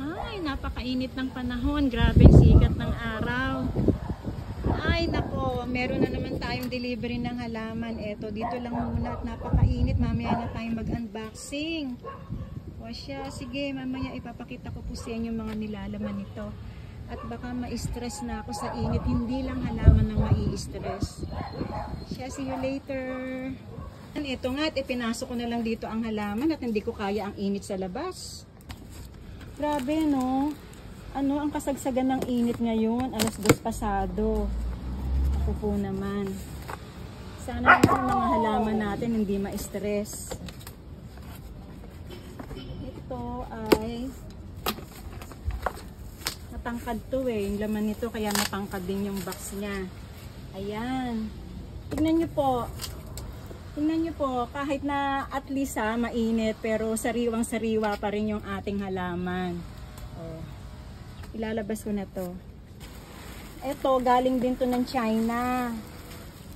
Ay, napakainit ng panahon. Grabe ang sikat ng araw. Ay, nako, meron na naman tayong delivery ng halaman. Eto, dito lang muna at napakainit. Mamaya na tayong mag-unboxing. O siya, sige, mamaya ipapakita ko po sa inyo yung mga nilalaman nito. At baka ma-stress na ako sa init. Hindi lang halaman ng mai-stress. Siya, see you later. Ito nga, at ipinasok ko na lang dito ang halaman at hindi ko kaya ang init sa labas. Grabe, no? Ano ang kasagsagan ng init ngayon? 2:00 pasado. Ako po naman. Sana naman ang mga halaman natin hindi ma-stress. Ito ay natangkad to eh. Yung laman nito kaya natangkad din yung box niya. Ayan. Tignan nyo po. Tingnan nyo po, kahit na at least mainit, pero sariwang-sariwa pa rin yung ating halaman. Oh, ilalabas ko na to. Ito, galing din to ng China.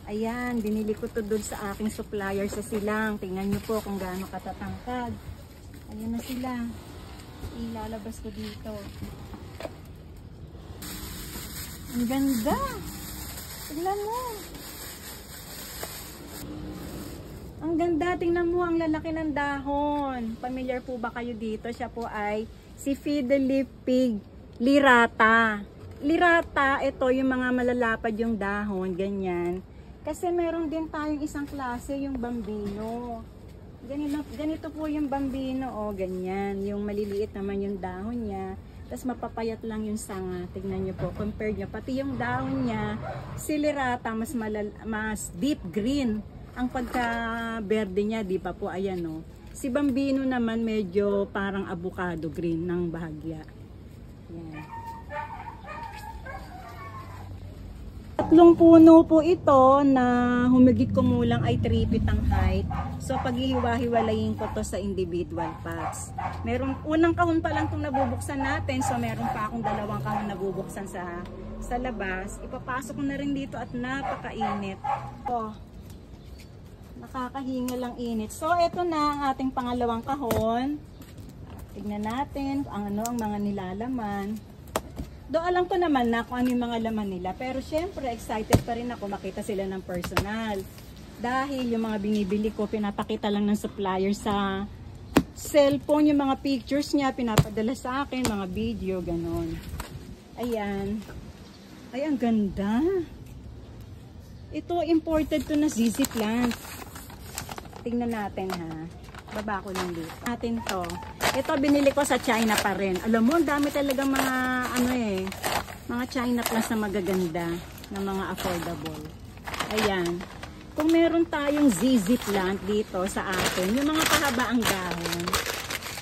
Ayan, binili ko to dun sa aking supplier sa Silang. Tingnan nyo po kung gaano katatangkad. Ayan na sila. Ilalabas ko dito. Ang ganda! Tingnan mo! Ang ganda, tingnan mo ang lalaki ng dahon. Familiar po ba kayo dito? Siya po ay si Fiddly Pig Lirata. Lirata, ito yung mga malalapad yung dahon, ganyan. Kasi meron din tayong isang klase, yung bambino. Ganito po yung bambino, o ganyan. Yung maliliit naman yung dahon niya. Tapos mapapayat lang yung sanga. Tignan nyo po, compare nyo. Pati yung dahon niya, si Lirata, mas deep green. Ang pagka-berde niya, di pa po, ayan o. Si Bambino naman medyo parang avocado green ng bahagya. Yan. 3 puno po ito na humigit kumulang ay 3 feet ang height. So paghihiwa-hiwalayin ko to sa individual pots. Merong unang kahon pa lang itong nabubuksan natin. So meron pa akong 2 kahon nabubuksan sa labas. Ipapasok ko na rin dito at napakainit. Oh. Nakakahinga lang init. So, ito na ang ating pangalawang kahon. Tignan natin kung ang mga nilalaman. Do alam ko naman na kung ano yung mga laman nila. Pero syempre, excited pa rin ako makita sila ng personal. Dahil yung mga binibili ko, pinapakita lang ng supplier sa cellphone. Yung mga pictures niya, pinapadala sa akin, mga video, ganon. Ayan. Ay, ang ganda. Ito, imported to na ZZ Plant. Tingnan natin ha. Baba ko lang dito. Natin to. Ito binili ko sa China pa rin. Alam mo, ang dami talaga mga mga China Plus na magaganda, na mga affordable. Ayan. Kung meron tayong ZZ Plant dito sa atin, yung mga pahabaang dahon.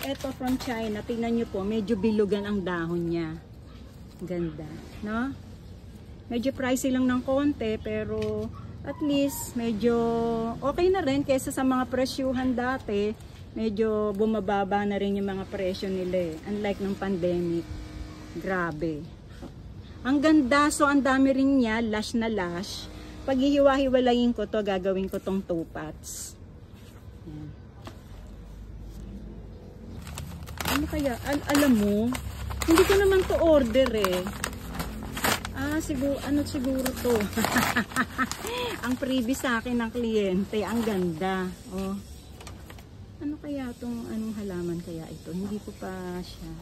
Ito from China, tingnan nyo po, medyo bilugan ang dahon niya. Ganda, no? Medyo pricey lang ng konti, pero at least medyo okay na rin kaysa sa mga presyuhan dati. Medyo bumababa na rin yung mga presyo nila eh. Unlike nung pandemic. Grabe. Ang ganda. So ang dami rin niya. Lash na lash. Pag hihiwa-hiwalayin ko to, gagawin ko tong 2 pots. Yan. Ano kaya? Alam mo, hindi ko naman to order eh. Siguro, siguro to? Ang freebie sa akin ng kliyente, ang ganda. Oh. Ano kaya itong, anong halaman kaya ito? Hindi ko pa siya.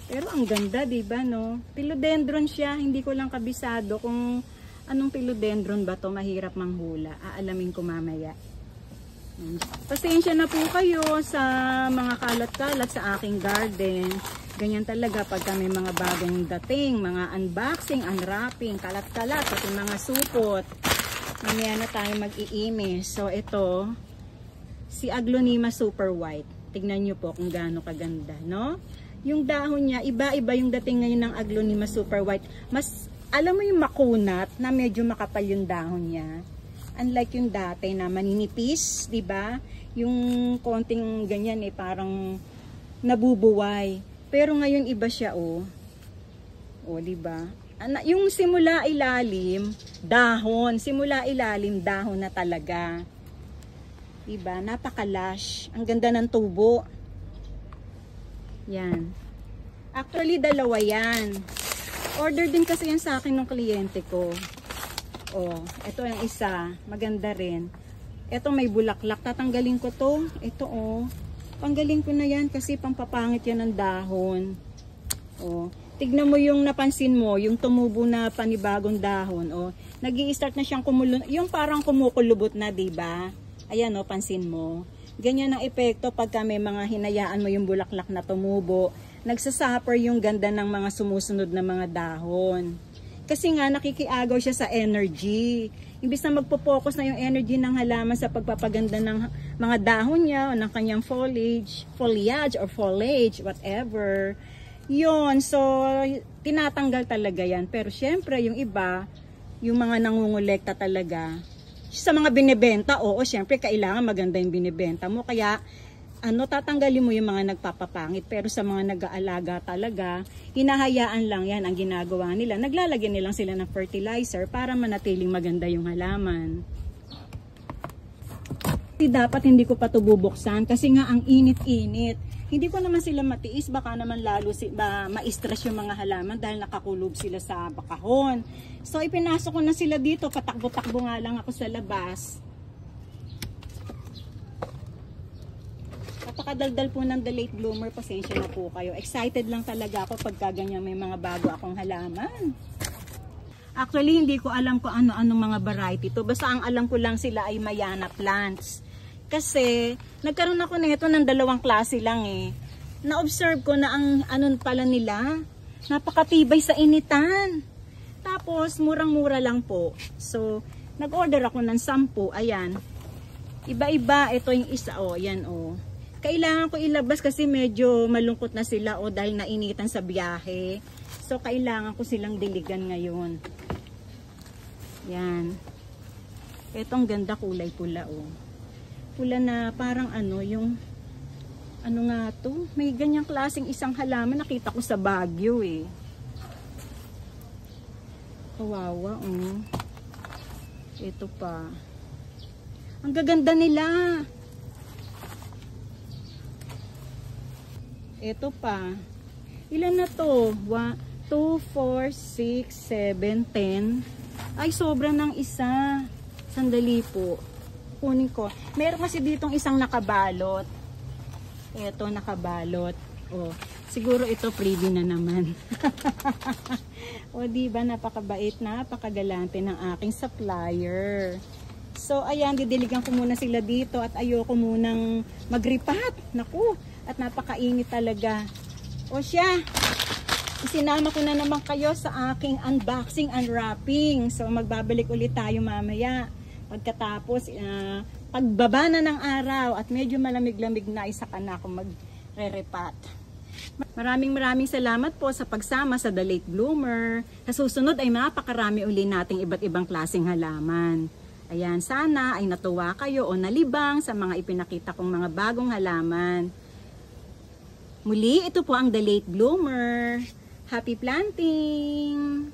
Pero ang ganda, diba, no? Philodendron siya, hindi ko lang kabisado kung anong philodendron ba to, mahirap manghula. Aalamin ko mamaya. Pasensya na po kayo sa mga kalat-kalat sa aking garden. Ganyan talaga pag may mga bagong dating, mga unboxing, unwrapping, kalat-kalat, at mga supot. Mamaya na tayo mag-iimis. So ito, si Aglonema Super White. Tignan nyo po kung gaano kaganda, no? Yung dahon niya, iba-iba yung dating ngayon ng Aglonema Super White. Mas, alam mo yung makunat na medyo makapal yung dahon niya. Unlike yung dati na maninipis, di ba? Yung konting ganyan parang nabubuway. Pero ngayon iba siya oh. Oh, di ba? Yung simula ilalim, dahon, simula ilalim, dahon na talaga. Di ba? Napaka-lush. Ang ganda ng tubo. Yan. Actually, dalawa yan. Order din kasi yan sa akin ng kliyente ko. Oh, ito yung isa. Maganda rin. Ito may bulaklak. Tatanggalin ko to. Ito oh. Tanggalin ko na yan kasi pampapangit yan ng dahon. Oh. Tignan mo yung napansin mo, yung tumubo na panibagong dahon. Oh. Nag-i-start na siyang yung parang kumukulubot na, diba? Ayan oh, pansin mo. Ganyan ang epekto pagka may mga hinayaan mo yung bulaklak na tumubo. Nagsasuffer yung ganda ng mga sumusunod na mga dahon. Kasi nga nakikiagaw siya sa energy. Imbis na magpo-focus na yung energy ng halaman sa pagpapaganda ng mga dahon niya o ng kanyang foliage, whatever. Yun, so tinatanggal talaga yan. Pero syempre yung iba, yung mga nangungulekta talaga, sa mga binibenta, oo, syempre kailangan maganda yung binibenta mo. Kaya tatanggalin mo yung mga nagpapapangit. Pero sa mga nag-aalaga talaga, hinahayaan lang yan ang ginagawa nila. Naglalagyan nilang sila ng fertilizer para manatiling maganda yung halaman. Dapat hindi ko pa ito bubuksan kasi nga ang init-init. Hindi ko naman sila matiis, baka naman lalo ma-stress yung mga halaman dahil nakakulob sila sa bakahon. So ipinasok ko na sila dito, patakbo-takbo nga lang ako sa labas. Napakadaldal po ng the late bloomer, pasensya na po kayo. Excited lang talaga ako pagka ganyan may mga bago akong halaman. Actually, hindi ko alam kung ano-anong mga variety to. Basta ang alam ko lang sila ay Mayana plants. Kasi, nagkaroon ako nito ng dalawang klase lang eh. Na-observe ko na ang pala nila, napakatibay sa initan. Tapos, murang-mura lang po. So, nag-order ako ng 10. Ayan. Iba-iba. Ito yung isa. Oh, yan oh. Kailangan ko ilabas kasi medyo malungkot na sila dahil nainitan sa biyahe. So, kailangan ko silang diligan ngayon. Yan. Etong ganda, kulay pula oh. Pula na parang yung nga to? May ganyang klaseng isang halaman nakita ko sa Baguio eh. Kawawa oh. Ito pa. Ang gaganda nila. Ito pa. Ilan na to? 1, 2, 4, 6, 7, 10. Ay, sobra ng isa. Sandali po. Kunin ko. Meron kasi ditong isang nakabalot. Ito, nakabalot. Oh, siguro ito freebie na naman. O, diba? Napakabait, napakagalante ng aking supplier. So, ayan, didiligan ko muna sila dito at ayoko munang magripat. Naku, at napakainit talaga. O siya, isinama ko na naman kayo sa aking unboxing, unwrapping. So, magbabalik ulit tayo mamaya. Pagkatapos, pagbaba na ng araw at medyo malamig-lamig na, isa ka na ako magre-repat. Maraming salamat po sa pagsama sa The Late Bloomer. Sa susunod ay napakarami uli nating iba't ibang klaseng halaman. Ayan, sana ay natuwa kayo o nalibang sa mga ipinakita kong mga bagong halaman. Muli, ito po ang The Late Bloomer. Happy planting!